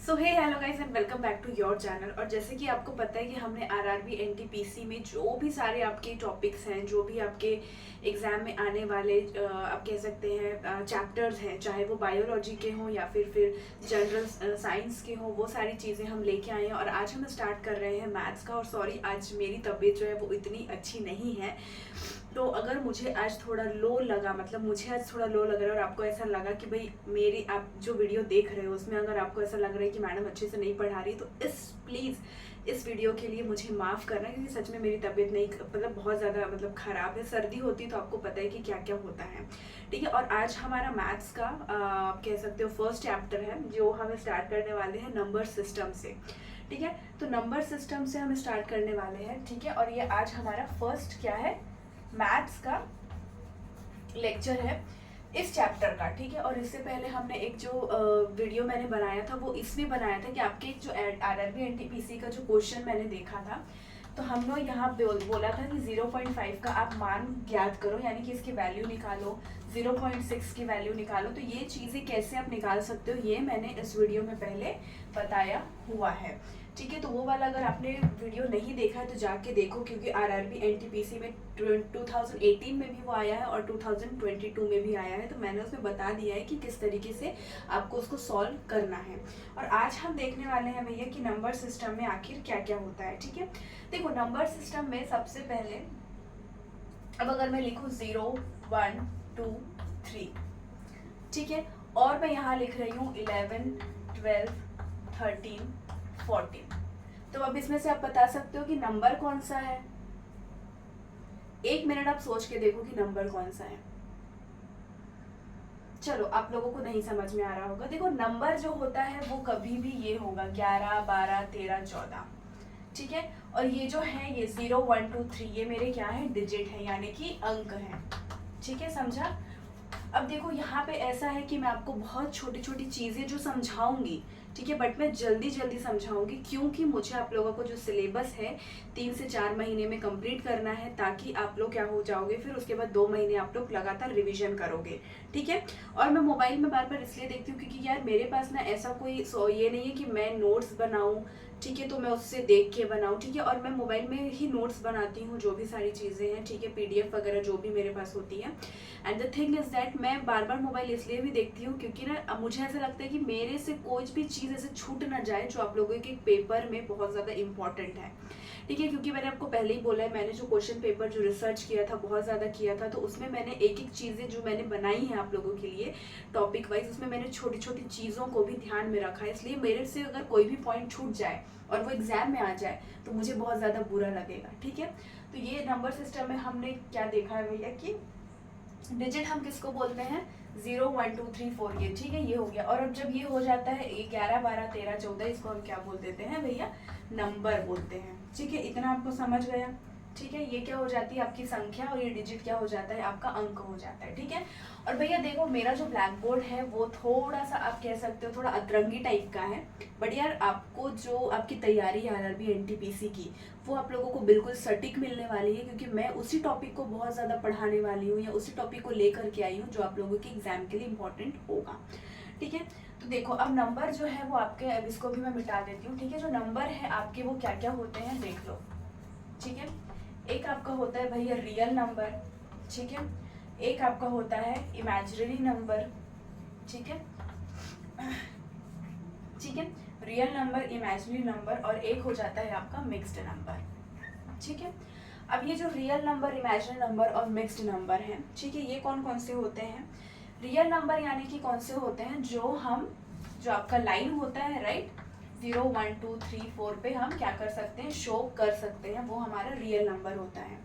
So hey hello guys and welcome back to your channel. और जैसे कि आपको पता है कि हमने आरआरबी एनटीपीसी में जो भी सारे आपके टॉपिक्स हैं, जो भी आपके एग्जाम में आने वाले आप कह सकते हैं चैप्टर्स हैं, चाहे वो बायोलॉजी के हों या फिर जनरल साइंस के हों, वो सारी चीज़ें हम लेके आए हैं। और आज हम स्टार्ट कर रहे हैं मैथ्स का। और सॉरी, आज मेरी तबीयत जो है वो इतनी अच्छी नहीं है, तो अगर मुझे आज थोड़ा लो लगा, मतलब मुझे आज थोड़ा लो लग रहा है और आपको ऐसा लगा कि भाई मेरी आप जो वीडियो देख रहे हो उसमें अगर आपको ऐसा लग रहा है कि मैडम अच्छे से नहीं पढ़ा रही, तो प्लीज़ इस वीडियो के लिए मुझे माफ़ करना, क्योंकि सच में मेरी तबीयत नहीं, मतलब बहुत ज़्यादा ख़राब है। सर्दी होती तो आपको पता है कि क्या क्या होता है, ठीक है। और आज हमारा मैथ्स का आप कह सकते हो फर्स्ट चैप्टर है, जो हम स्टार्ट करने वाले हैं नंबर सिस्टम से, ठीक है। तो नंबर सिस्टम से हम स्टार्ट करने वाले हैं, ठीक है। और ये आज हमारा फर्स्ट क्या है, मैथ्स का लेक्चर है इस चैप्टर का, ठीक है। और इससे पहले हमने एक जो वीडियो मैंने बनाया था वो इसमें बनाया था कि आपके जो आरआरबी एनटीपीसी का जो क्वेश्चन मैंने देखा था, तो हम लोग यहाँ बोला था कि 0.5 का आप मान ज्ञात करो, यानी कि इसकी वैल्यू निकालो, 0.6 की वैल्यू निकालो। तो ये चीज़ें कैसे आप निकाल सकते हो, ये मैंने इस वीडियो में पहले बताया हुआ है, ठीक है। तो वो वाला अगर आपने वीडियो नहीं देखा है तो जाके देखो, क्योंकि आरआरबी एनटीपीसी में 2018 में भी वो आया है और 2022 में भी आया है। तो मैंने उसमें बता दिया है कि किस तरीके से आपको उसको सॉल्व करना है। और आज हम देखने वाले हैं भैया कि नंबर सिस्टम में आखिर क्या क्या होता है, ठीक है। देखो, नंबर सिस्टम में सबसे पहले अब अगर मैं लिखूँ 0 1 2 3, ठीक है, और मैं यहाँ लिख रही हूँ 11 12 13 14, तो अब इसमें से आप बता सकते हो कि नंबर कौन सा है। एक मिनट आप सोच के देखो कि नंबर कौन सा है। चलो, आप लोगों को नहीं समझ में आ रहा होगा। देखो, नंबर जो होता है वो कभी भी ये होगा 11 12 13 14, ठीक है। और ये जो है ये 0 1 2 3 ये मेरे क्या है, डिजिट है, यानी कि अंक है, ठीक है, समझा। अब देखो, यहाँ पे ऐसा है कि मैं आपको बहुत छोटी छोटी चीज़ें जो समझाऊंगी, ठीक है, बट मैं जल्दी जल्दी समझाऊंगी, क्योंकि मुझे आप लोगों को जो सिलेबस है 3 से 4 महीने में कंप्लीट करना है, ताकि आप लोग क्या हो जाओगे, फिर उसके बाद 2 महीने आप लोग लगातार रिवीजन करोगे, ठीक है। और मैं मोबाइल में बार बार इसलिए देखती हूँ क्योंकि यार मेरे पास ना ऐसा कोई ये नहीं है कि मैं नोट्स बनाऊँ, ठीक है, तो मैं उससे देख के बनाऊँ, ठीक है। और मैं मोबाइल में ही नोट्स बनाती हूँ, जो भी सारी चीज़ें हैं, ठीक है, पीडीएफ वगैरह जो भी मेरे पास होती है। And the thing is that मैं बार बार मोबाइल इसलिए भी देखती हूँ क्योंकि ना अब मुझे ऐसा लगता है कि मेरे से कोई भी चीज़ ऐसे छूट ना जाए जो आप लोगों के पेपर में बहुत ज़्यादा इंपॉर्टेंट है, ठीक है। क्योंकि मैंने आपको पहले ही बोला है, मैंने जो क्वेश्चन पेपर जो रिसर्च किया था बहुत ज़्यादा किया था, तो उसमें मैंने एक एक चीज़ें जो मैंने बनाई हैं आप लोगों के लिए टॉपिक वाइज, उसमें मैंने छोटी छोटी चीज़ों को भी ध्यान में रखा है। इसलिए मेरे से अगर कोई भी पॉइंट छूट जाए और वो एग्जाम में आ जाए तो मुझे बहुत ज़्यादा बुरा लगेगा, ठीक है। तो ये नंबर सिस्टम में हमने क्या देखा है भैया कि डिजिट हम किसको बोलते हैं, 0 1 2 3 4, ये ठीक है, ये हो गया। और अब जब ये हो जाता है 11 12 13 14, इसको हम क्या बोल देते हैं भैया, नंबर बोलते हैं, ठीक है। इतना आपको समझ गया, ठीक है। ये क्या हो जाती है आपकी संख्या, और ये डिजिट क्या हो जाता है, आपका अंक हो जाता है, ठीक है। और भैया देखो, मेरा जो ब्लैक बोर्ड है वो थोड़ा सा आप कह सकते हो थोड़ा अतरंगी टाइप का है, बट यार आपको जो आपकी तैयारी है आरआरबी एनटीपीसी की, वो आप लोगों को बिल्कुल सटीक मिलने वाली है, क्योंकि मैं उसी टॉपिक को बहुत ज़्यादा पढ़ाने वाली हूँ, या उसी टॉपिक को लेकर के आई हूँ जो आप लोगों के एग्जाम के लिए इम्पोर्टेंट होगा, ठीक है। तो देखो, अब नंबर जो है वो आपके, अब इसको भी मैं मिटा देती हूँ, ठीक है। जो नंबर है आपके वो क्या क्या होते हैं देख लो, ठीक है। एक आपका होता है भैया रियल नंबर, ठीक है। एक आपका होता है इमेजिनरी नंबर, ठीक है, ठीक है, रियल नंबर, इमेजिनरी नंबर, और एक हो जाता है आपका मिक्स्ड नंबर, ठीक है। अब ये जो रियल नंबर, इमेजिनरी नंबर और मिक्स्ड नंबर हैं, ठीक है, ये कौन कौन से होते हैं। रियल नंबर यानी कि कौन से होते हैं, जो आपका लाइन होता है, राइट, 0 1 2 3 4 पे हम क्या कर सकते हैं, शो कर सकते हैं, वो हमारा रियल नंबर होता है,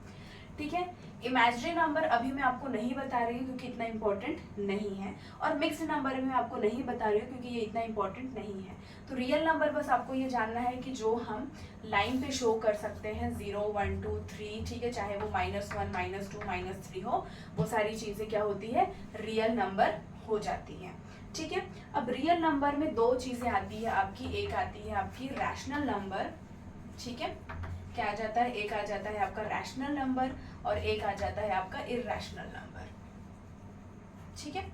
ठीक है। इमेजिनरी नंबर अभी मैं आपको नहीं बता रही हूँ क्योंकि इतना इंपॉर्टेंट नहीं है, और मिक्स्ड नंबर भी मैं आपको नहीं बता रही हूँ क्योंकि ये इतना इंपॉर्टेंट नहीं है। तो रियल नंबर बस आपको ये जानना है कि जो हम लाइन पे शो कर सकते हैं, 0 1 2 3, ठीक है, चाहे वो -1 -2 -3 हो, वो सारी चीज़ें क्या होती है, रियल नंबर हो जाती हैं, ठीक है। अब रियल नंबर में दो चीज़ें आती है आपकी, एक आती है आपकी रैशनल नंबर, ठीक है, क्या आ जाता है, एक आ जाता है आपका रैशनल नंबर और एक आ जाता है आपका इर्रेशनल नंबर, ठीक है।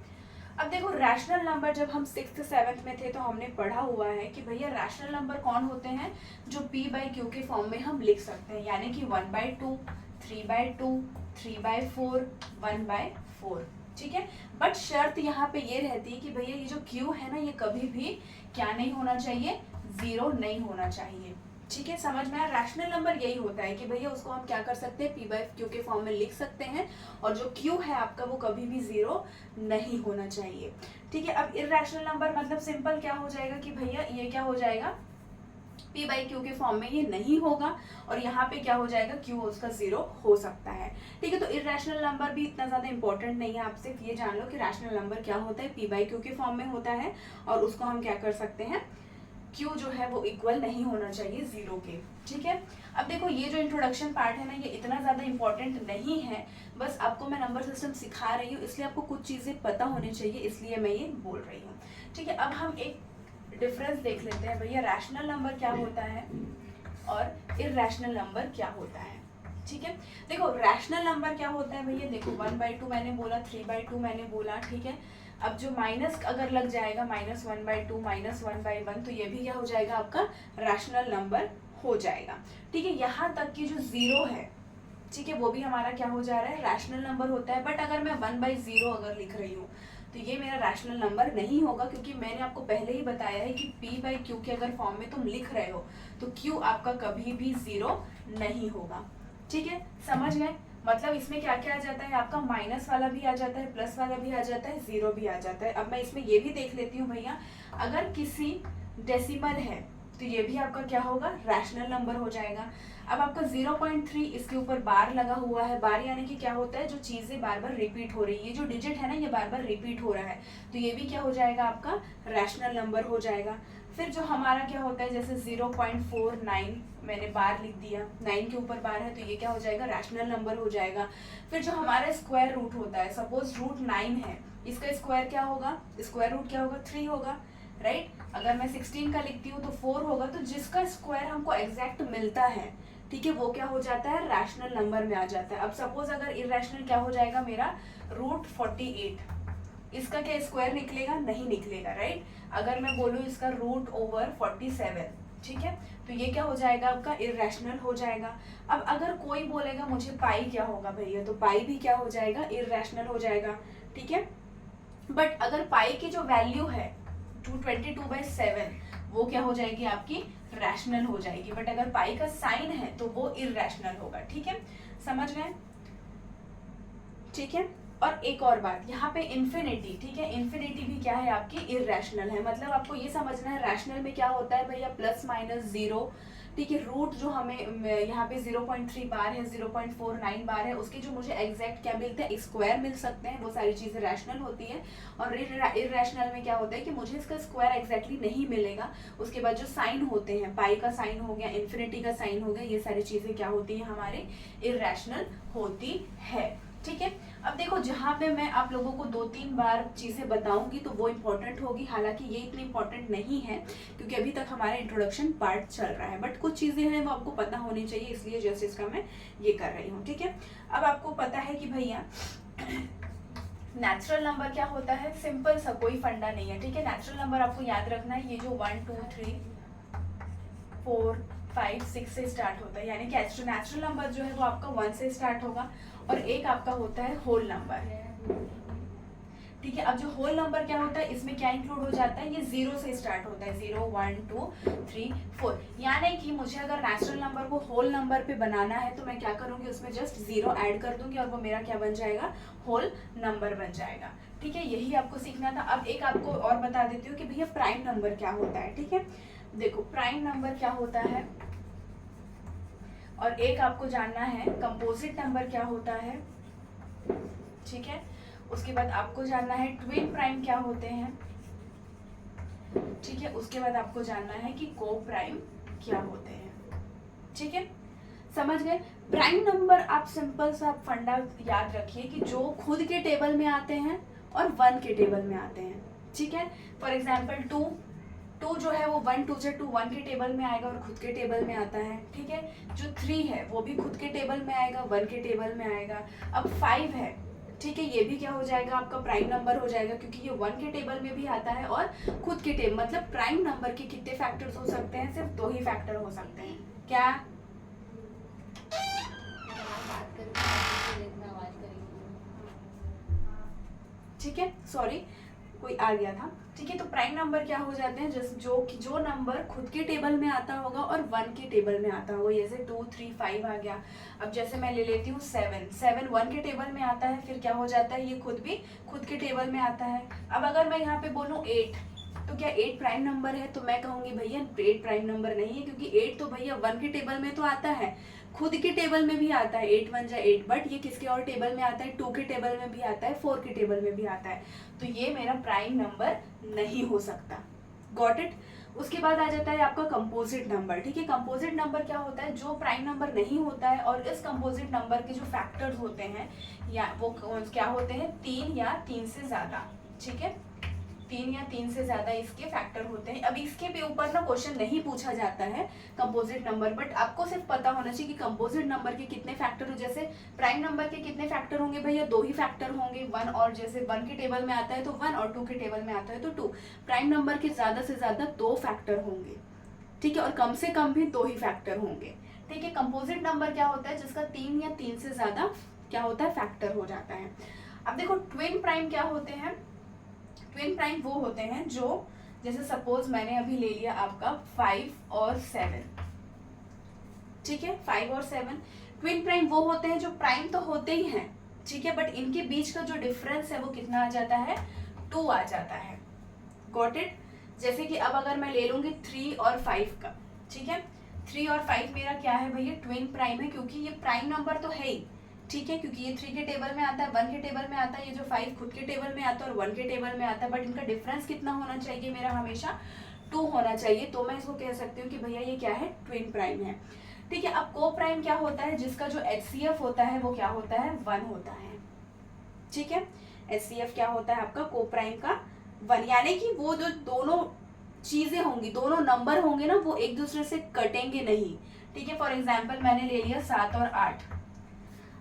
अब देखो रैशनल नंबर जब हम 6th 7th में थे तो हमने पढ़ा हुआ है कि भैया रैशनल नंबर कौन होते हैं जो p बाई क्यू के फॉर्म में हम लिख सकते हैं, यानी कि 1/2, 3/2, 3/4, 1/4। ठीक है, बट शर्त यहाँ पे ये रहती है कि भैया ये जो q है ना ये कभी भी क्या नहीं होना चाहिए, 0 नहीं होना चाहिए। ठीक है, समझ में आया। रैशनल नंबर यही होता है कि भैया उसको हम क्या कर सकते हैं, p बाई क्यू के फॉर्म में लिख सकते हैं और जो q है आपका वो कभी भी 0 नहीं होना चाहिए। ठीक है, अब इरैशनल नंबर मतलब सिंपल क्या हो जाएगा कि भैया ये क्या हो जाएगा, p बाई क्यू के फॉर्म में ये नहीं होगा और यहाँ पे क्या हो जाएगा, q उसका 0 हो सकता है। ठीक है, तो इरैशनल नंबर भी इतना ज्यादा इंपॉर्टेंट नहीं है, आप सिर्फ ये जान लो कि रैशनल नंबर क्या होता है, p बाई क्यू के फॉर्म में होता है और उसको हम क्या कर सकते हैं, q जो है वो इक्वल नहीं होना चाहिए 0 के। ठीक है, अब देखो ये जो इंट्रोडक्शन पार्ट है ना ये इतना ज़्यादा इंपॉर्टेंट नहीं है, बस आपको मैं नंबर सिस्टम सिखा रही हूँ इसलिए आपको कुछ चीज़ें पता होनी चाहिए, इसलिए मैं ये बोल रही हूँ। ठीक है, अब हम एक डिफरेंस देख लेते हैं भैया रैशनल नंबर क्या होता है और इरैशनल नंबर क्या होता है। ठीक है, देखो रैशनल नंबर क्या होता है भैया, देखो 1/2 मैंने बोला, 3/2 मैंने बोला। ठीक है, अब जो माइनस अगर लग जाएगा, -1/2, -1/1, तो ये भी क्या हो जाएगा आपका रैशनल नंबर हो जाएगा। ठीक है, यहाँ तक कि जो 0 है, ठीक है, वो भी हमारा क्या हो जा रहा है, रैशनल नंबर होता है। बट अगर मैं 1/0 अगर लिख रही हूँ तो ये मेरा रैशनल नंबर नहीं होगा, क्योंकि मैंने आपको पहले ही बताया है कि p बाई क्यू के अगर फॉर्म में तुम लिख रहे हो तो q आपका कभी भी 0 नहीं होगा। ठीक है, समझ गए, मतलब इसमें क्या क्या आ जाता है आपका, माइनस वाला भी आ जाता है, प्लस वाला भी आ जाता है, 0 भी आ जाता है। अब मैं इसमें ये भी देख लेती हूँ भैया, अगर किसी डेसिमल है तो ये भी आपका क्या होगा, रैशनल नंबर हो जाएगा। अब आपका 0.3 इसके ऊपर बार लगा हुआ है, बार यानी कि क्या होता है, जो चीजें बार बार रिपीट हो रही है, ये जो डिजिट है ना ये बार बार रिपीट हो रहा है, तो ये भी क्या हो जाएगा आपका रैशनल नंबर हो जाएगा। फिर जो हमारा क्या होता है, जैसे 0.49 मैंने बार लिख दिया, 9 के ऊपर बार है तो ये क्या हो जाएगा, रैशनल नंबर हो जाएगा। फिर जो हमारा स्क्वायर रूट होता है, सपोज रूट 9 है, इसका स्क्वायर क्या होगा, स्क्वायर रूट क्या होगा, 3 होगा, राइट। अगर मैं 16 का लिखती हूँ तो 4 होगा, तो जिसका स्क्वायर हमको एग्जैक्ट मिलता है, ठीक है, वो क्या हो जाता है, रैशनल नंबर में आ जाता है। अब सपोज अगर इरैशनल क्या हो जाएगा मेरा, रूट 48, इसका क्या स्क्वायर निकलेगा, नहीं निकलेगा, राइट। अगर मैं बोलूँ इसका रूट ओवर 47, ठीक है, तो ये क्या हो जाएगा आपका, इरैशनल हो जाएगा। अब अगर कोई बोलेगा मुझे पाई क्या होगा भैया, तो पाई भी क्या हो जाएगा, इरैशनल हो जाएगा। ठीक है, बट अगर पाई की जो वैल्यू है 222/7 वो क्या हो जाएगी आपकी, रैशनल हो जाएगी। बट अगर पाई का साइन है तो वो इरैशनल होगा। ठीक है, समझ गए। ठीक है, और एक और बात यहाँ पे इन्फिनिटी, ठीक है, इन्फिनिटी भी क्या है आपकी, इरैशनल है। मतलब आपको ये समझना है रैशनल में क्या होता है भैया, प्लस माइनस 0। ठीक है, रूट जो हमें यहाँ पे 0.3 बार है, 0.49 बार है, उसके जो मुझे एग्जैक्ट क्या मिलते हैं, स्क्वायर मिल सकते हैं, वो सारी चीजें रैशनल होती है। और इरैशनल में क्या होता है कि मुझे इसका स्क्वायर एग्जैक्टली नहीं मिलेगा, उसके बाद जो साइन होते हैं, पाई का साइन हो गया, इन्फिनिटी का साइन हो गया, ये सारी चीजें क्या होती है, हमारे इरैशनल होती है। ठीक है, अब देखो जहाँ पे मैं आप लोगों को 2-3 बार चीजें बताऊंगी तो वो इम्पोर्टेंट होगी, हालांकि ये इतनी इम्पोर्टेंट नहीं है क्योंकि अभी तक हमारा इंट्रोडक्शन पार्ट चल रहा है, बट कुछ चीजें हैं वो आपको पता होनी चाहिए, इसलिए जैसे इसका मैं ये कर रही हूँ। ठीक है, अब आपको पता है कि भैया नेचुरल नंबर क्या होता है, सिंपल सा, कोई फंडा नहीं है। ठीक है, नेचुरल नंबर आपको याद रखना है, ये जो 1 2 3 4 5 6 से स्टार्ट होता है, यानी कि नेचुरल नंबर जो है वो आपका 1 से स्टार्ट होगा और एक आपका होता है होल नंबर। ठीक है, अब जो होल नंबर क्या होता है, इसमें क्या इंक्लूड हो जाता है, ये 0 से स्टार्ट होता है, 0 1 2 3 4। यानी कि मुझे अगर नेचुरल नंबर को होल नंबर पे बनाना है तो मैं क्या करूंगी, उसमें जस्ट 0 ऐड कर दूंगी और वो मेरा क्या बन जाएगा, होल नंबर बन जाएगा। ठीक है, यही आपको सीखना था। अब एक आपको और बता देती हूँ कि भैया प्राइम नंबर क्या होता है। ठीक है, देखो प्राइम नंबर क्या होता है, और एक आपको जानना है कंपोजिट नंबर क्या होता है। ठीक है, उसके बाद आपको जानना है ट्विन प्राइम क्या होते हैं। ठीक है, उसके बाद आपको जानना है कि को प्राइम क्या होते हैं। ठीक है, समझ गए। प्राइम नंबर आप सिंपल सा फंडा याद रखिए कि जो खुद के टेबल में आते हैं और 1 के टेबल में आते हैं। ठीक है, फॉर एग्जाम्पल 2 जो है वो 1 2 से 2 1 के टेबल में आएगा और खुद के टेबल में आता है। ठीक है, जो 3 है वो भी खुद के टेबल में आएगा, 1 के टेबल में आएगा। अब 5 है, ठीक है, ये भी क्या हो जाएगा आपका प्राइम नंबर हो जाएगा, क्योंकि ये 1 के टेबल में भी आता है और खुद के टेबल, मतलब प्राइम नंबर के कितने फैक्टर्स हो सकते हैं, सिर्फ 2 ही फैक्टर हो सकते हैं। क्या ठीक है, सॉरी कोई आ गया था। ठीक है, तो प्राइम नंबर क्या हो जाते हैं, जो नंबर खुद के टेबल में आता होगा और 1 के टेबल में आता होगा, जैसे 2 3 5 आ गया। अब जैसे मैं ले लेती हूँ 7 1 के टेबल में आता है, फिर क्या हो जाता है, ये खुद भी खुद के टेबल में आता है। अब अगर मैं यहाँ पे बोलूँ 8, तो क्या 8 प्राइम नंबर है, तो मैं कहूँगी भैया 8 प्राइम नंबर नहीं है, क्योंकि 8 तो भैया 1 के टेबल में तो आता है, खुद के टेबल में भी आता है, 8 1 जा 8, बट ये किसके और टेबल में आता है, 2 के टेबल में भी आता है, 4 के टेबल में भी आता है, तो ये मेरा प्राइम नंबर नहीं हो सकता। Got it. उसके बाद आ जाता है आपका कंपोजिट नंबर। ठीक है, कंपोजिट नंबर क्या होता है, जो प्राइम नंबर नहीं होता है और इस कंपोजिट नंबर के जो फैक्टर्स होते हैं या वो क्या होते हैं, 3 या 3 से ज्यादा। ठीक है, 3 या 3 से ज्यादा इसके फैक्टर होते हैं। अब इसके भी ऊपर ना क्वेश्चन नहीं पूछा जाता है कंपोजिट नंबर, बट आपको सिर्फ पता होना चाहिए कि कंपोजिट नंबर के कितने फैक्टर हो। जैसे प्राइम नंबर के कितने फैक्टर होंगे भैया, 2 ही फैक्टर होंगे, 1 और, जैसे 1 के टेबल में आता है तो 1 और 2 के टेबल में आता है तो 2। प्राइम नंबर के ज्यादा से ज्यादा 2 फैक्टर होंगे। ठीक है, और कम से कम भी 2 ही फैक्टर होंगे। ठीक है, कंपोजिट नंबर क्या होता है, जिसका 3 या 3 से ज्यादा क्या होता है, फैक्टर हो जाता है। अब देखो ट्विन प्राइम क्या होते हैं, ट्विन प्राइम वो होते हैं जो, जैसे सपोज मैंने अभी ले लिया आपका 5 और 7। ठीक है, 5 और 7 ट्विन प्राइम वो होते हैं जो प्राइम तो होते ही हैं, ठीक है, बट इनके बीच का जो डिफरेंस है वो कितना आ जाता है, 2 आ जाता है। Got it. जैसे कि अब अगर मैं ले लूंगी 3 और 5 का, ठीक है, 3 और 5 मेरा क्या है भैया, ट्विन प्राइम है, क्योंकि ये प्राइम नंबर तो है ही। ठीक है, क्योंकि ये 3 के टेबल में आता है, 1 के टेबल में आता है, ये जो 5 खुद के टेबल में आता है और 1 के टेबल में आता है, बट इनका डिफरेंस कितना होना चाहिए मेरा, हमेशा 2 होना चाहिए, तो मैं इसको कह सकती हूँ कि भैया ये क्या है, ट्विन प्राइम है। ठीक है, अब को प्राइम क्या होता है, जिसका जो HCF होता है वो क्या होता है, 1 होता है। ठीक है, HCF क्या होता है आपका, को प्राइम का 1, यानी कि वो जो दोनों चीजें होंगी, दोनों नंबर होंगे ना, वो एक दूसरे से कटेंगे नहीं। ठीक है, फॉर एग्जाम्पल मैंने ले लिया 7 और 8।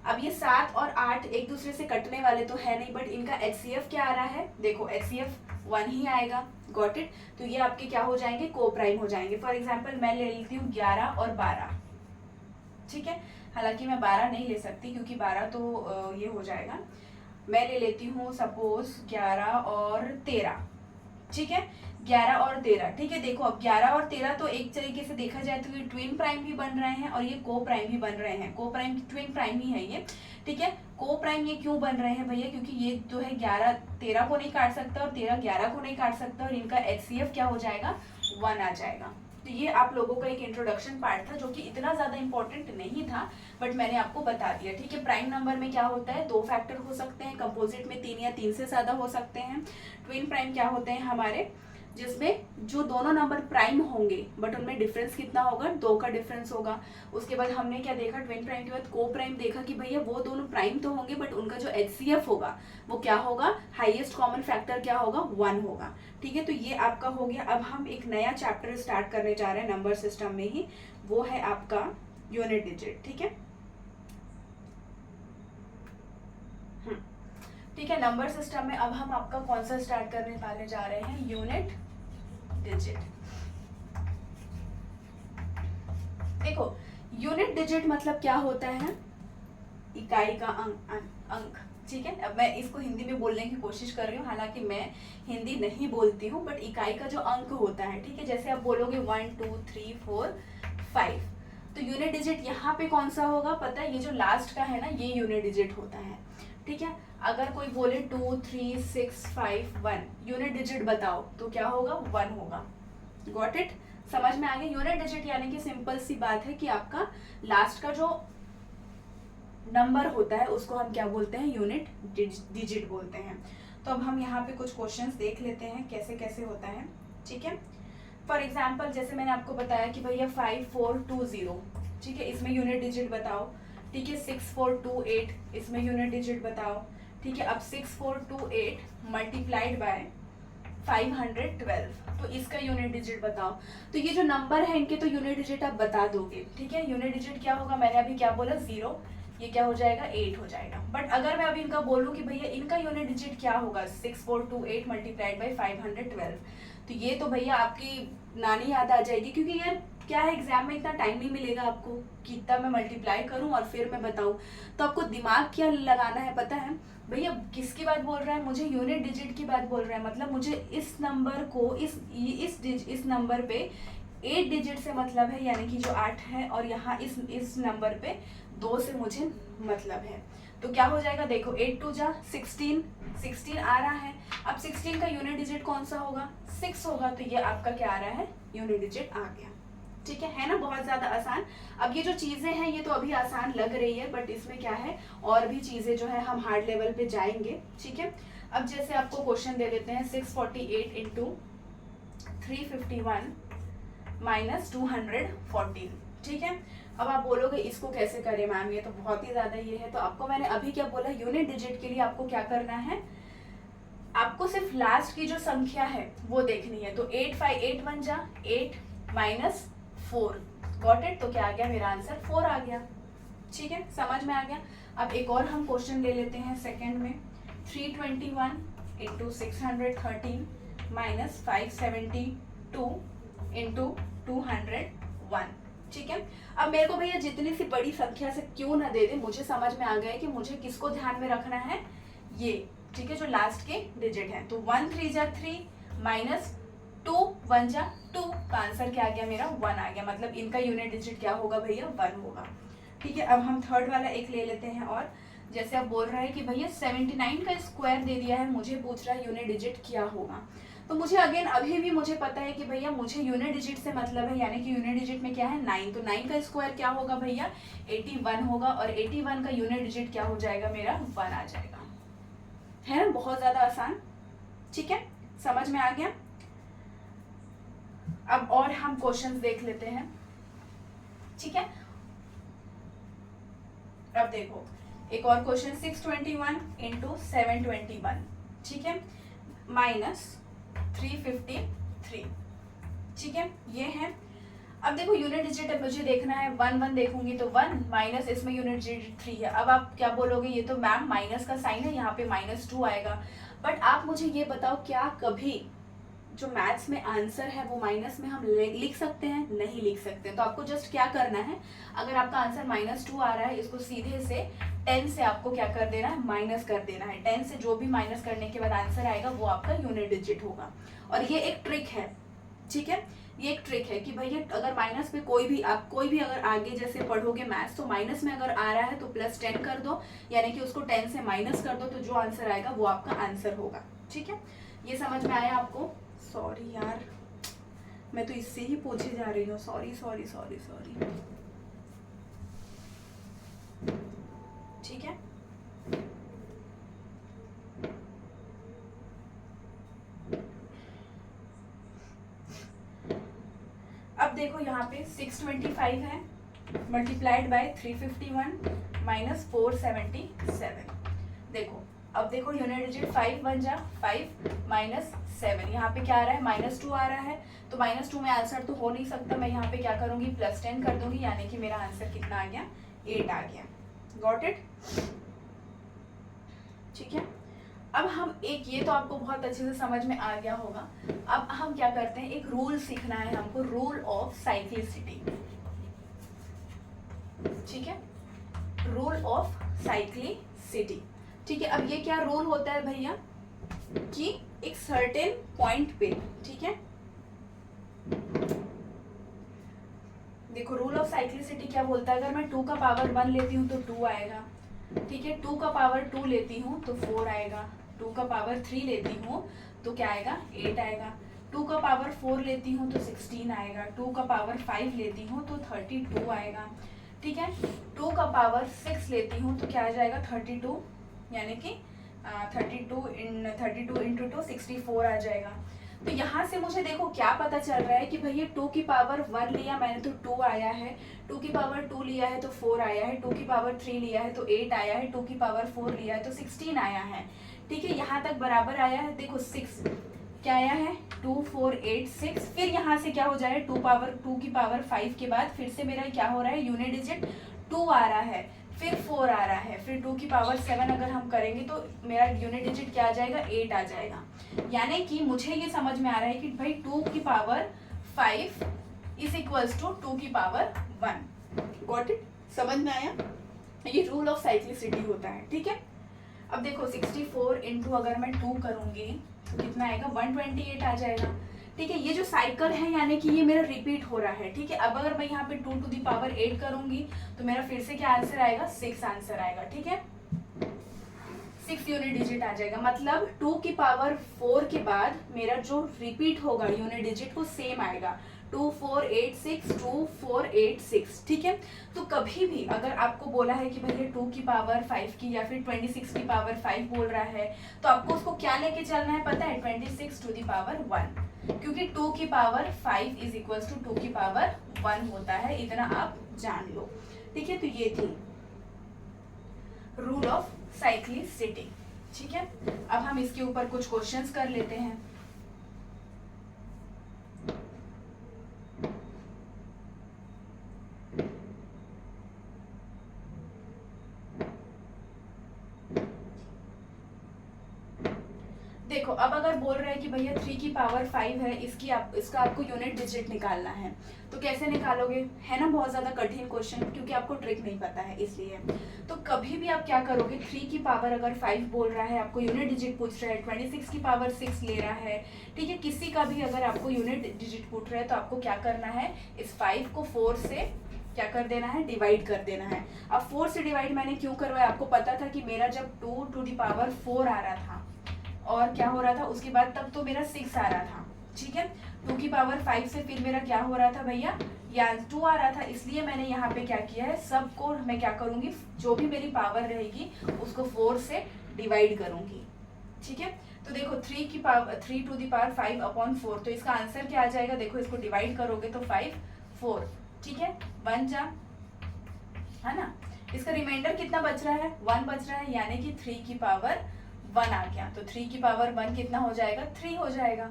अब ये 7 और 8 एक दूसरे से कटने वाले तो है नहीं, बट इनका HCF क्या आ रहा है, देखो HCF 1 ही आएगा। Got it. तो ये आपके क्या हो जाएंगे, को प्राइम हो जाएंगे। फॉर एग्जाम्पल मैं ले लेती हूँ 11 और 12। ठीक है, हालांकि मैं 12 नहीं ले सकती क्योंकि 12 तो ये हो जाएगा। मैं ले लेती हूँ सपोज 11 और 13। ठीक है, 11 और 13। ठीक है, देखो अब 11 और 13 तो एक तरीके से देखा जाए तो ये ट्विन प्राइम भी बन रहे हैं और ये को प्राइम भी बन रहे हैं। को प्राइम ट्विन प्राइम ही है ये। ठीक है, को प्राइम ये क्यों बन रहे हैं भैया, क्योंकि ये जो है 11 13 को नहीं काट सकता और 13 11 को नहीं काट सकता, और इनका HCF क्या हो जाएगा, 1 आ जाएगा। तो ये आप लोगों का एक इंट्रोडक्शन पार्ट था जो कि इतना ज्यादा इंपॉर्टेंट नहीं था, बट मैंने आपको बता दिया। ठीक है, प्राइम नंबर में क्या होता है, 2 फैक्टर हो सकते हैं, कंपोजिट में 3 या 3 से ज्यादा हो सकते हैं। ट्विन प्राइम क्या होते हैं हमारे, जिसमें जो दोनों नंबर प्राइम होंगे बट उनमें डिफरेंस कितना होगा, 2 का डिफरेंस होगा। उसके बाद हमने क्या देखा, ट्विन प्राइम के बाद को प्राइम देखा कि भैया वो दोनों प्राइम तो होंगे बट उनका जो HCF होगा वो क्या होगा, हाईएस्ट कॉमन फैक्टर क्या होगा, 1 होगा। ठीक है, तो ये आपका हो गया। अब हम एक नया चैप्टर स्टार्ट करने जा रहे हैं नंबर सिस्टम में ही, वो है आपका यूनिट डिजिट। ठीक है, ठीक है, नंबर सिस्टम में अब हम आपका कौन सा स्टार्ट करने वाले जा रहे हैं, यूनिट डिजिट। देखो यूनिट डिजिट मतलब क्या होता है, इकाई का अंक। ठीक है, अब मैं इसको हिंदी में बोलने की कोशिश कर रही हूँ, हालांकि मैं हिंदी नहीं बोलती हूँ, बट इकाई का जो अंक होता है। ठीक है, जैसे आप बोलोगे 1 2 3 4 5, तो यूनिट डिजिट यहाँ पे कौन सा होगा पता है, ये जो लास्ट का है ना, ये यूनिट डिजिट होता है। ठीक है, अगर कोई बोले 2 3 6 5 1, यूनिट डिजिट बताओ, तो क्या होगा, 1 होगा। गॉट इट, समझ में आ गया। यूनिट डिजिट यानी कि सिंपल सी बात है कि आपका लास्ट का जो नंबर होता है उसको हम क्या बोलते हैं, यूनिट डिजिट बोलते हैं। तो अब हम यहाँ पे कुछ क्वेश्चंस देख लेते हैं कैसे कैसे होता है। ठीक है, फॉर एग्जाम्पल जैसे मैंने आपको बताया कि भैया 5 4 2 0, ठीक है, इसमें यूनिट डिजिट बताओ। ठीक है, 6 4 2 8, इसमें यूनिट डिजिट बताओ। ठीक है, अब 6 4 2 8 मल्टीप्लाइड बाय 512, तो इसका यूनिट डिजिट बताओ। तो ये जो नंबर है इनके तो यूनिट डिजिट आप बता दोगे। ठीक है, यूनिट डिजिट क्या होगा, मैंने अभी क्या बोला, 0 ये क्या हो जाएगा 8 हो जाएगा। बट अगर मैं अभी इनका बोलूँ कि भैया इनका यूनिट डिजिट क्या होगा 6428 मल्टीप्लाइड बाई 512, तो ये तो भैया आपकी नानी याद आ जाएगी, क्योंकि यार क्या है एग्जाम में इतना टाइम नहीं मिलेगा आपको कि इतना मैं मल्टीप्लाई करूं और फिर मैं बताऊं। तो आपको दिमाग क्या लगाना है पता है भैया, किसकी बात बोल रहा है, मुझे यूनिट डिजिट की बात बोल रहा है। मतलब मुझे इस नंबर को इस नंबर पे 8 डिजिट से मतलब है, यानी कि जो 8 है, और यहाँ इस नंबर पे 2 से मुझे मतलब है। तो क्या हो जाएगा देखो 8 2 जा 16 आ रहा है। अब 16 का यूनिट डिजिट कौन सा होगा 6 होगा, तो ये आपका क्या आ रहा है यूनिट डिजिट आ गया। ठीक है ना, बहुत ज्यादा आसान। अब ये जो चीजें हैं ये तो अभी आसान लग रही है, बट इसमें क्या है और भी चीजें जो है हम हार्ड लेवल पे जाएंगे। ठीक है, अब जैसे आपको क्वेश्चन दे देते हैं 648 इंटू 351 माइनस 214। ठीक है, अब आप बोलोगे इसको कैसे करें मैम, ये तो बहुत ही ज्यादा ये है। तो आपको मैंने अभी क्या बोला, यूनिट डिजिट के लिए आपको क्या करना है, आपको सिर्फ लास्ट की जो संख्या है वो देखनी है। तो 8 1 जा 8 माइनस 4, गॉट इट। तो क्या आ गया मेरा आंसर 4 आ गया। ठीक है, समझ में आ गया। अब एक और हम क्वेश्चन ले लेते हैं सेकंड में, 321 इंटू 613 माइनस 572 इंटू 201। ठीक है, अब मेरे को भैया जितनी सी बड़ी संख्या से क्यों ना दे दे, मुझे समझ में आ गया है कि मुझे किसको ध्यान में रखना है, ये। ठीक है, जो लास्ट के डिजिट है। तो 1 3 जा 3 माइनस 2 1 जा 2 का आंसर क्या आ गया मेरा 1 आ गया। मतलब इनका यूनिट डिजिट क्या होगा भैया 1 होगा। ठीक है, अब हम थर्ड वाला एक ले लेते हैं। और जैसे आप बोल रहे हैं कि भैया 79 का स्क्वायर दे दिया है, मुझे पूछ रहा है यूनिट डिजिट क्या होगा। तो मुझे अगेन अभी भी मुझे पता है कि भैया मुझे यूनिट डिजिट से मतलब है, यानी कि यूनिट डिजिट में क्या है 9। तो 9 का स्क्वायर क्या होगा भैया 81 होगा, और 81 का यूनिट डिजिट क्या हो जाएगा मेरा 1 आ जाएगा। है ना, बहुत ज्यादा आसान। ठीक है, समझ में आ गया। अब और हम क्वेश्चंस देख लेते हैं। ठीक है, अब देखो एक और क्वेश्चन 621 इंटू 721। ठीक है, माइनस 353। ठीक है, ये है। अब देखो यूनिट डिजिट मुझे देखना है 1 1 देखूंगी तो 1 माइनस इसमें यूनिट डिजिट 3 है। अब आप क्या बोलोगे, ये तो मैम माइनस का साइन है, यहाँ पे -2 आएगा। बट आप मुझे ये बताओ, क्या कभी जो मैथ्स में आंसर है वो माइनस में हम लिख सकते हैं? नहीं लिख सकते। तो आपको जस्ट क्या करना है, अगर आपका आंसर -2 आ रहा है, इसको सीधे से 10 से आपको क्या कर देना है, माइनस कर देना है। 10 से जो भी माइनस करने के बाद आंसर आएगा वो आपका यूनिट डिजिट होगा। और ये एक ट्रिक है। ठीक है, ये एक ट्रिक है कि भैया अगर माइनस में कोई भी अगर आगे जैसे पढ़ोगे मैथ्स, तो माइनस में अगर आ रहा है तो +10 कर दो, यानी कि उसको 10 से माइनस कर दो, तो जो आंसर आएगा वो आपका आंसर होगा। ठीक है, ये समझ में आया आपको? सॉरी यार, मैं तो इससे ही पूछे जा रही हूँ, सॉरी सॉरी सॉरी सॉरी। ठीक है, अब देखो यहाँ पे 625 है मल्टीप्लाइड बाय 351 माइनस 477। देखो अब देखो यूनिट डिजिट 5 1 जा 5 माइनस 7, यहाँ पे क्या आ रहा है -2 आ रहा है। तो -2 में आंसर तो हो नहीं सकता, मैं यहाँ पे क्या करूंगी +10 कर दूंगी, यानी कि मेरा आंसर कितना आ गया 8 आ गया। Got it? ठीक है, अब हम एक, ये तो आपको बहुत अच्छे से समझ में आ गया होगा। अब हम क्या करते हैं, एक रूल सीखना है हमको, रूल ऑफ साइक्लिसिटी। ठीक है, रूल ऑफ साइक्लिसिटी। ठीक है, अब ये क्या रूल होता है भैया कि एक सर्टेन पॉइंट पे, ठीक है, देखो रूल ऑफ साइक्लिसिटी क्या बोलता है, अगर मैं 2 का पावर 1 लेती हूँ तो 2 आएगा। ठीक है, 2 का पावर 2 लेती हूँ तो 4 आएगा। 2 का पावर 3 लेती हूँ तो क्या आएगा 8 आएगा। 2 का पावर 4 लेती हूँ तो 16 आएगा। 2 का पावर 5 लेती हूँ तो 32 आएगा। ठीक है, 2 का पावर 6 लेती हूँ तो क्या आ जाएगा 32, यानी कि 32 इंटू 2 64 आ जाएगा। तो यहाँ से मुझे देखो क्या पता चल रहा है कि भैया 2 की पावर 1 लिया मैंने तो 2 आया है, 2 की पावर 2 लिया है तो 4 आया है, 2 की पावर 3 लिया है तो 8 आया है, 2 की पावर 4 लिया है तो 16 आया है। ठीक है, यहाँ तक बराबर आया है। देखो 6 क्या आया है 2 4 8 6, फिर यहाँ से क्या हो जाएगा 2 की पावर 5 के बाद फिर से मेरा क्या हो रहा है यूनिट डिजिट 2 आ रहा है। फिर 4 आ रहा है, फिर 2 की पावर 7 अगर हम करेंगे तो मेरा यूनिट डिजिट क्या आ जाएगा, 8 आ जाएगा। यानी कि मुझे ये समझ में आ रहा है कि भाई 2 की पावर 5 इज इक्वल्स टू 2 की पावर 1। Got it? समझ में आया? ये रूल ऑफ साइक्लिसिटी होता है, ठीक है। अब देखो 64 इंटू अगर मैं 2 करूंगी तो कितना आएगा, 128 आ जाएगा, ठीक है। ये जो साइकिल है यानी कि ये मेरा रिपीट हो रहा है, ठीक है। अब अगर मैं यहाँ पे 2 टू दी पावर 8 करूंगी तो मेरा फिर से क्या आंसर आएगा, 6 आंसर आएगा, ठीक है। 6 यूनिट डिजिट आ जाएगा, मतलब 2 की पावर 4 के बाद मेरा जो रिपीट होगा यूनिट डिजिट वो सेम आएगा, 2486 2486, ठीक है। तो कभी भी अगर आपको बोला है कि भैया 2 की पावर 5 की या फिर 26 की पावर 5 बोल रहा है तो आपको उसको क्या लेके चलना है पता है, 26 टू दी पावर 1, क्योंकि 2 की पावर 5 इज इक्वल्स टू 2 की पावर 1 होता है, इतना आप जान लो, ठीक है। तो ये थी रूल ऑफ साइक्लिसिटी, ठीक है। अब हम इसके ऊपर कुछ क्वेश्चंस कर लेते हैं। देखो अब अगर बोल रहे हैं कि भैया 3 की पावर 5 है, इसका आपको यूनिट डिजिट निकालना है, तो कैसे निकालोगे, है ना बहुत ज्यादा कठिन क्वेश्चन, क्योंकि आपको ट्रिक नहीं पता है इसलिए। तो कभी भी आप क्या करोगे, 3 की पावर अगर 5 बोल रहा है, आपको यूनिट डिजिट पूछ रहा है, 26 की पावर 6 ले रहा है, ठीक है, किसी का भी अगर आपको यूनिट डिजिट पूछ रहा है तो आपको क्या करना है, इस 5 को 4 से क्या कर देना है, डिवाइड कर देना है। अब 4 से डिवाइड मैंने क्यों करवाया, आपको पता था कि मेरा जब 2 टू दी पावर 4 आ रहा था और क्या हो रहा था उसके बाद, तब तो मेरा 6 आ रहा था, ठीक है। 2 की पावर 5 से फिर मेरा क्या हो रहा था भैया, या 2 आ रहा था, इसलिए मैंने यहाँ पे क्या किया है, सबको मैं क्या करूंगी, जो भी मेरी पावर रहेगी उसको 4 से डिवाइड करूंगी, ठीक है। तो देखो 3 टू दी पावर 5 अपॉन 4, तो इसका आंसर क्या आ जाएगा, देखो इसको डिवाइड करोगे तो 5 4, ठीक है, 1 जा, है ना। इसका रिमाइंडर कितना बच रहा है, 1 बच रहा है, यानी कि 3 की पावर 1 आ गया, तो 3 की पावर 1 कितना हो जाएगा, 3 हो जाएगा।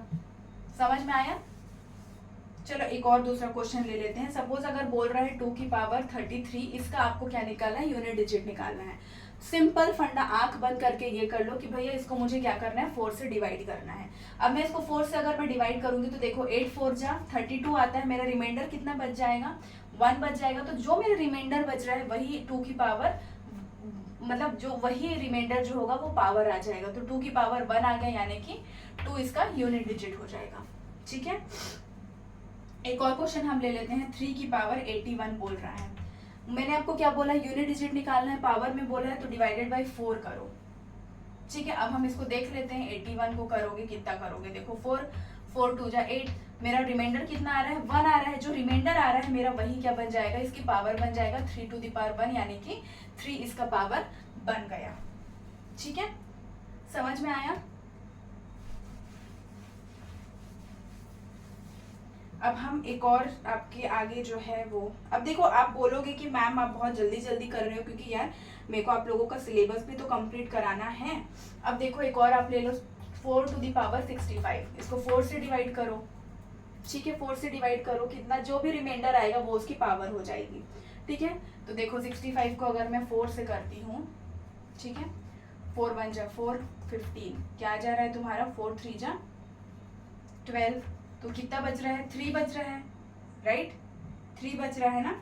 समझ में आया? चलो एक और दूसरा क्वेश्चन ले लेते हैं। सपोज अगर बोल रहा है 2 की पावर 33, इसका आपको क्या निकालना है, यूनिट डिजिट निकालना है। सिंपल फंडा, आंख बंद करके ये कर लो कि भैया इसको मुझे क्या करना है, 4 से डिवाइड करना है। अब मैं इसको 4 से अगर मैं डिवाइड करूंगी तो देखो 8 4 जा 32 आता है, मेरा रिमाइंडर कितना बच जाएगा, 1 बच जाएगा। तो जो मेरा रिमाइंडर बच रहा है वही 2 की पावर, मतलब जो वही रिमाइंडर जो होगा वो पावर आ जाएगा, तो 2 की पावर 1 आ गया, यानी कि 2 इसका यूनिट डिजिट हो जाएगा, ठीक है। एक और क्वेश्चन हम ले लेते हैं। 3 की पावर 81 बोल रहा है, मैंने आपको क्या बोला, यूनिट डिजिट निकालना है, पावर में बोला है तो डिवाइडेड बाय 4 करो, ठीक है। अब हम इसको देख लेते हैं, 81 को करोगे कितना करोगे, देखो 4 2 जा 8, मेरा रिमाइंडर कितना आ रहा है, 1 आ रहा है, जो रिमाइंडर आ रहा है मेरा वही क्या बन जाएगा, इसकी पावर बन जाएगा 3 टू दी पावर 1, यानी कि 3 इसका पावर बन गया, ठीक है। समझ में आया? अब हम एक और आपके आगे जो है वो, अब देखो आप बोलोगे कि मैम आप बहुत जल्दी जल्दी कर रहे हो, क्योंकि यार मेरे को आप लोगों का सिलेबस भी तो कंप्लीट कराना है। अब देखो एक और आप ले लो, 4 टू दी पावर 65, इसको 4 से डिवाइड करो, ठीक है, 4 से डिवाइड करो, कितना जो भी रिमाइंडर आएगा वो उसकी पावर हो जाएगी, ठीक है। तो देखो 65 को अगर मैं 4 से करती हूँ, ठीक है, 4 1 जा 4 15, क्या जा रहा है तुम्हारा, 4 3 जा 12, तो कितना बच रहा है, 3 बच रहा है, राइट, 3 बच रहा है ना।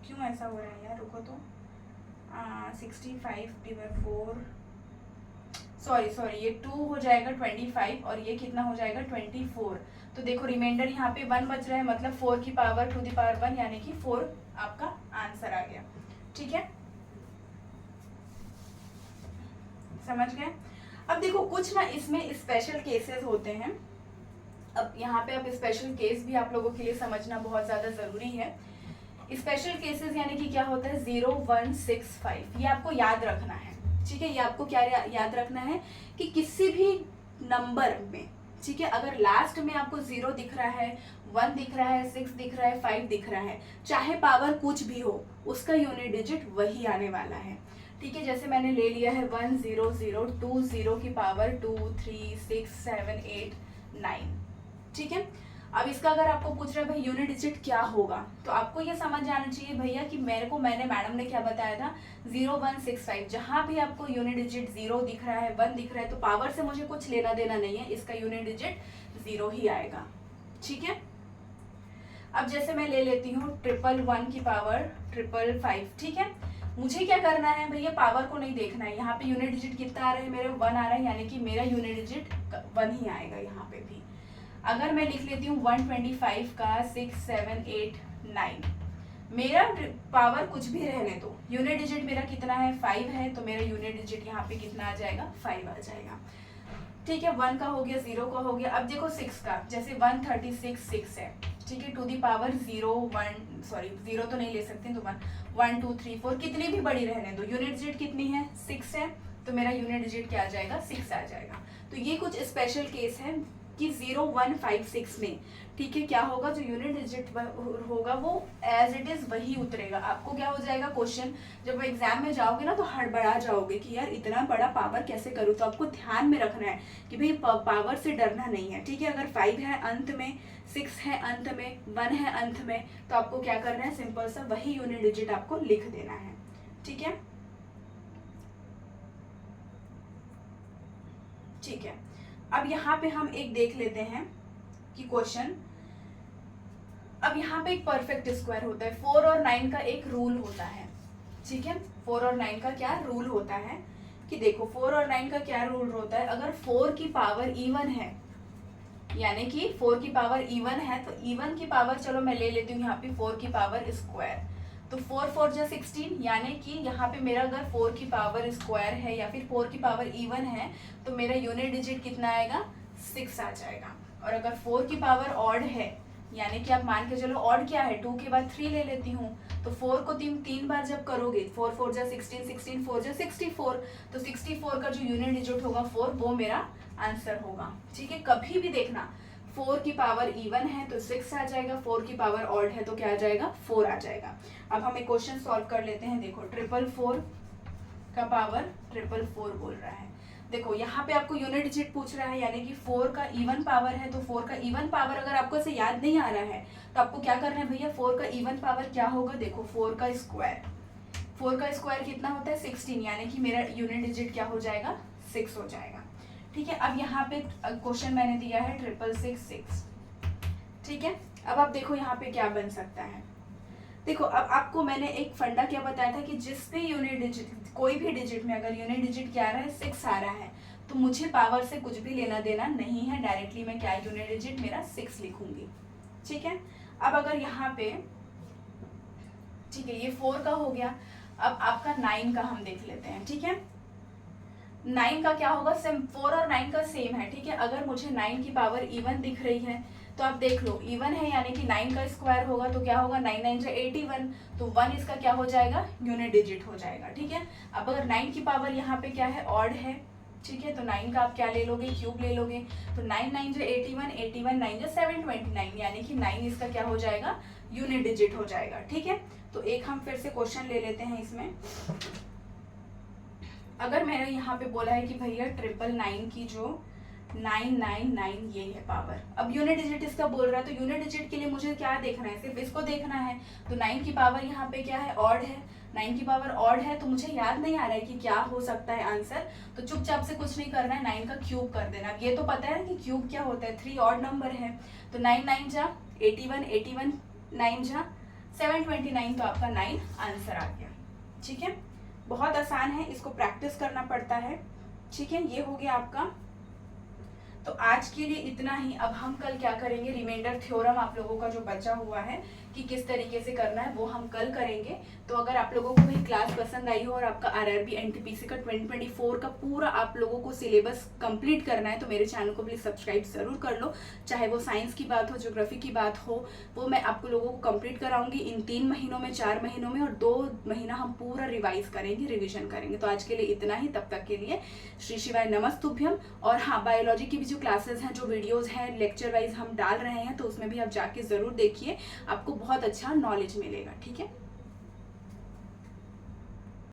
क्यों ऐसा हो रहा है यार, रुको तो, 65 डिवाइड 4, सॉरी ये 2 हो जाएगा 25 और ये कितना हो जाएगा 24। तो देखो रिमाइंडर यहाँ पे 1 बच रहा है, मतलब 4 की पावर टू दी पावर 1, यानी कि 4 आपका आंसर आ गया, ठीक है। समझ गए? अब देखो कुछ ना इसमें स्पेशल केसेस होते हैं। अब यहाँ पे अब स्पेशल केस भी आप लोगों के लिए समझना बहुत ज्यादा जरूरी है। स्पेशल केसेस यानी कि क्या होता है, 0 1 6 5, ये आपको याद रखना है, ठीक है। ये आपको क्या याद रखना है कि किसी भी नंबर में, ठीक है, अगर लास्ट में आपको 0 दिख रहा है, 1 दिख रहा है, 6 दिख रहा है, 5 दिख रहा है, चाहे पावर कुछ भी हो, उसका यूनिट डिजिट वही आने वाला है, ठीक है। जैसे मैंने ले लिया है 1 0 0 2 0 की पावर 2 3 6 7 8 9, ठीक है। अब इसका अगर आपको पूछ रहा है भाई यूनिट डिजिट क्या होगा, तो आपको ये समझ जाना चाहिए भैया कि मैंने मैडम ने क्या बताया था 0165, जहां भी आपको यूनिट डिजिट 0 दिख रहा है 1 दिख रहा है तो पावर से मुझे कुछ लेना देना नहीं है, इसका यूनिट डिजिट 0 ही आएगा। ठीक है, अब जैसे मैं ले लेती हूँ 111 की पावर 555, ठीक है, मुझे क्या करना है भैया, पावर को नहीं देखना है, यहाँ पे यूनिट डिजिट कितना आ रहा है मेरे 1 आ रहा है, यानी कि मेरा यूनिट डिजिट 1 ही आएगा यहाँ पे भी। अगर मैं लिख लेती हूँ 125 का 6 7 8 9, मेरा पावर कुछ भी रहने दो, यूनिट डिजिट मेरा कितना है 5 है, तो मेरा यूनिट डिजिट यहाँ पे कितना आ जाएगा 5 आ जाएगा। ठीक है, 1 का हो गया, 0 का हो गया। अब देखो 6 का, जैसे 136 6 है, ठीक है, टू दी पावर 0 तो नहीं ले सकते, तो 1 2 3 4 कितनी भी बड़ी रहने दो, यूनिट डिजिट कितनी है 6 है, तो मेरा यूनिट डिजिट क्या आ जाएगा 6 आ जाएगा। तो ये कुछ स्पेशल केस है कि 0156 में, ठीक है, क्या होगा, जो यूनिट डिजिट होगा वो एज इट इज वही उतरेगा। आपको क्या हो जाएगा, क्वेश्चन जब एग्जाम में जाओगे ना तो हड़बड़ा जाओगे कि यार इतना बड़ा पावर कैसे करूँ, तो आपको ध्यान में रखना है कि भाई पावर से डरना नहीं है। ठीक है, अगर 5 है अंत में, 6 है अंत में, 1 है अंत में, तो आपको क्या करना है, सिंपल सा वही यूनिट डिजिट आपको लिख देना है। ठीक है, ठीक है, अब यहाँ पे हम एक देख लेते हैं कि क्वेश्चन, अब यहाँ पे एक परफेक्ट स्क्वायर होता है, 4 और 9 का एक रूल होता है। ठीक है, 4 और 9 का क्या रूल होता है कि देखो 4 और 9 का क्या रूल होता है, अगर 4 की पावर इवन है, यानी कि 4 की पावर इवन है, तो इवन की पावर चलो मैं ले लेती हूँ यहाँ पे 4 की पावर स्क्वायर, तो 4 4 जा 16, यानी कि यहाँ पे मेरा अगर 4 की पावर स्क्वायर है या फिर 4 की पावर इवन है, तो मेरा यूनिट डिजिट कितना आएगा 6 आ जाएगा। और अगर 4 की पावर ऑड है, यानी कि आप मान के चलो ऑड क्या है, 2 के बाद 3 ले लेती हूँ, तो 4 को 3 बार जब करोगे, 4 4 जा 16, 16 4 जा 64, तो 64 का जो यूनिट डिजिट होगा 4, वो मेरा आंसर होगा। ठीक है, कभी भी देखना 4 की पावर इवन है तो 6 आ जाएगा, 4 की पावर ऑड है तो क्या आ जाएगा 4 आ जाएगा। अब हम एक क्वेश्चन सॉल्व कर लेते हैं। देखो 444 का पावर 444 बोल रहा है। देखो यहाँ पे आपको यूनिट डिजिट पूछ रहा है, यानी कि 4 का इवन पावर है, तो 4 का इवन पावर अगर आपको ऐसे याद नहीं आ रहा है तो आपको क्या करना है भैया, 4 का इवन पावर क्या होगा, देखो 4 का स्क्वायर कितना होता है 16, यानी कि मेरा यूनिट डिजिट क्या हो जाएगा 6 हो जाएगा। ठीक है, अब यहाँ पे क्वेश्चन मैंने दिया है 666। ठीक है, अब आप देखो यहाँ पे क्या बन सकता है। देखो अब आपको मैंने एक फंडा क्या बताया था कि जिस भी यूनिट डिजिट, कोई भी डिजिट में अगर यूनिट डिजिट क्या आ रहा है 6 आ रहा है, तो मुझे पावर से कुछ भी लेना देना नहीं है, डायरेक्टली मैं क्या यूनिट डिजिट मेरा 6 लिखूंगी। ठीक है, अब अगर यहाँ पे, ठीक है, ये 4 का हो गया, अब आपका 9 का हम देख लेते हैं। ठीक है, 9 का क्या होगा, 4 और 9 का सेम है। ठीक है, अगर मुझे 9 की पावर इवन दिख रही है तो आप देख लो इवन है, यानी कि 9 का स्क्वायर होगा तो क्या होगा 9 9 जा 81, तो 1 इसका क्या हो जाएगा यूनिट डिजिट हो जाएगा। ठीक है, अब अगर 9 की पावर यहाँ पे क्या है ऑड है, ठीक है, तो 9 का आप क्या ले लोगे, क्यूब ले लोगे, तो 9 9 जा 81, 81 9 जा 729, यानी कि 9 इसका क्या हो जाएगा यूनिट डिजिट हो जाएगा। ठीक है, तो एक हम फिर से क्वेश्चन ले लेते हैं इसमें। अगर मैंने यहाँ पे बोला है कि भैया 999 की जो 999 ये है पावर, अब यूनिट डिजिट इसका बोल रहा है, तो यूनिट डिजिट के लिए मुझे क्या देखना है, सिर्फ इसको देखना है। तो 9 की पावर यहाँ पे क्या है ऑड है, 9 की पावर ऑड है, तो मुझे याद नहीं आ रहा है कि क्या हो सकता है आंसर, तो चुपचाप से कुछ नहीं करना है, 9 का क्यूब कर देना। अब ये तो पता है कि क्यूब क्या होता है, 3 ऑड नंबर है, तो 9 9 जा 81, 81 9 जा 729, तो आपका 9 आंसर आ गया। ठीक है, बहुत आसान है, इसको प्रैक्टिस करना पड़ता है। ठीक है, ये हो गया आपका। तो आज के लिए इतना ही। अब हम कल क्या करेंगे, रिमाइंडर थ्योरम आप लोगों का जो बचा हुआ है कि किस तरीके से करना है वो हम कल करेंगे। तो अगर आप लोगों को भी क्लास पसंद आई हो और आपका आरआरबी एनटीपीसी का 2024 का पूरा आप लोगों को सिलेबस कंप्लीट करना है, तो मेरे चैनल को प्लीज सब्सक्राइब जरूर कर लो। चाहे वो साइंस की बात हो, ज्योग्राफी की बात हो, वो मैं आप लोगों को कंप्लीट कराऊंगी इन 3 महीनों में, 4 महीनों में, और 2 महीना हम पूरा रिवाइज करेंगे, रिविजन करेंगे। तो आज के लिए इतना ही, तब तक के लिए श्री शिवाय नमस्तुभ्यम। और हाँ, बायोलॉजी की भी जो क्लासेस हैं, जो वीडियोज हैं लेक्चर वाइज हम डाल रहे हैं, तो उसमें भी आप जाके जरूर देखिए, आपको बहुत अच्छा नॉलेज मिलेगा। ठीक है।